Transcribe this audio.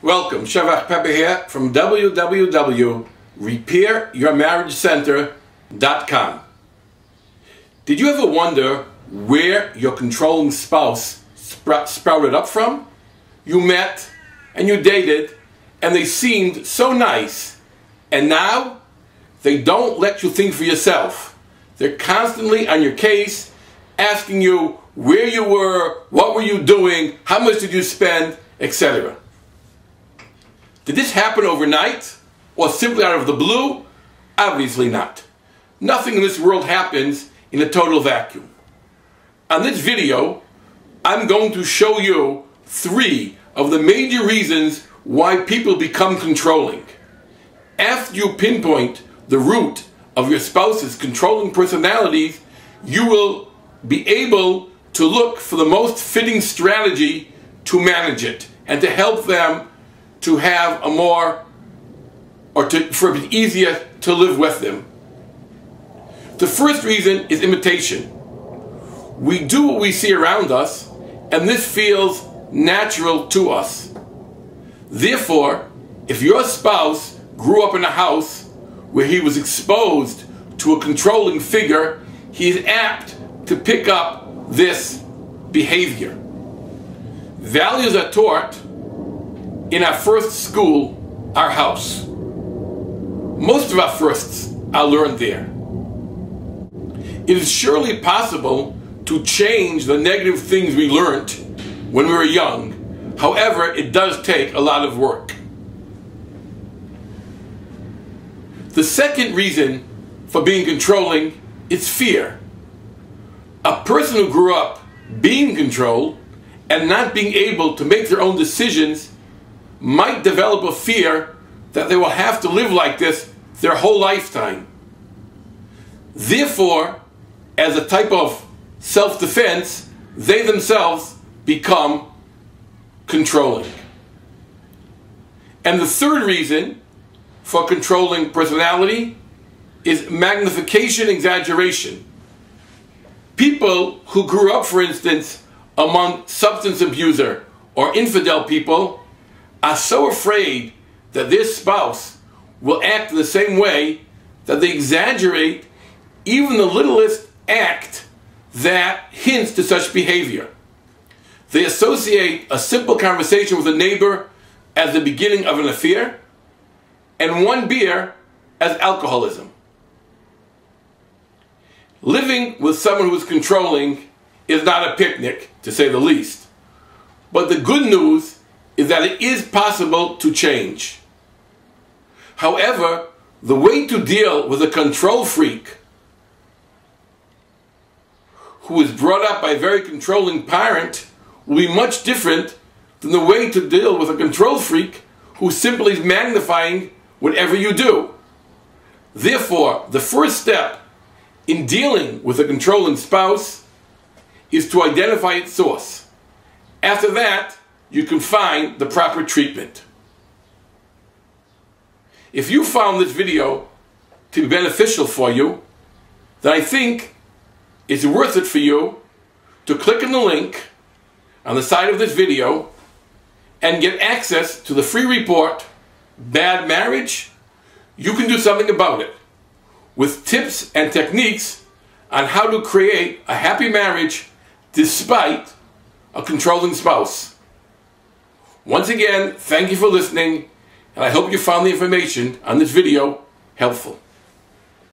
Welcome, Shavach Pepper here from www.repairyourmarriagecenter.com. Did you ever wonder where your controlling spouse sprouted up from? You met and you dated and they seemed so nice, and now they don't let you think for yourself. They're constantly on your case, asking you where you were, what were you doing, how much did you spend, etc. Did this happen overnight or simply out of the blue? Obviously not. Nothing in this world happens in a total vacuum. On this video, I'm going to show you 3 of the major reasons why people become controlling. After you pinpoint the root of your spouse's controlling personalities, you will be able to look for the most fitting strategy to manage it and to help them to have a more, for it easier to live with them. The first reason is imitation. We do what we see around us, and this feels natural to us. Therefore, if your spouse grew up in a house where he was exposed to a controlling figure, he is apt to pick up this behavior. Values are taught in our first school, our house. Most of our firsts are learned there. It is surely possible to change the negative things we learned when we were young. However, it does take a lot of work. The second reason for being controlling is fear. A person who grew up being controlled and not being able to make their own decisions might develop a fear that they will have to live like this their whole lifetime. Therefore, as a type of self-defense, they themselves become controlling. And the third reason for controlling personality is magnification exaggeration. People who grew up, for instance, among substance abuser or infidel people are so afraid that their spouse will act the same way that they exaggerate even the littlest act that hints to such behavior. They associate a simple conversation with a neighbor as the beginning of an affair, and one beer as alcoholism. Living with someone who is controlling is not a picnic, to say the least. But the good news is that it is possible to change. However, the way to deal with a control freak who is brought up by a very controlling parent will be much different than the way to deal with a control freak who simply is magnifying whatever you do. Therefore, the first step in dealing with a controlling spouse is to identify its source. After that, you can find the proper treatment. If you found this video to be beneficial for you, then I think it's worth it for you to click on the link on the side of this video and get access to the free report, Bad Marriage, You Can Do Something About It, with tips and techniques on how to create a happy marriage despite a controlling spouse. Once again, thank you for listening, and I hope you found the information on this video helpful.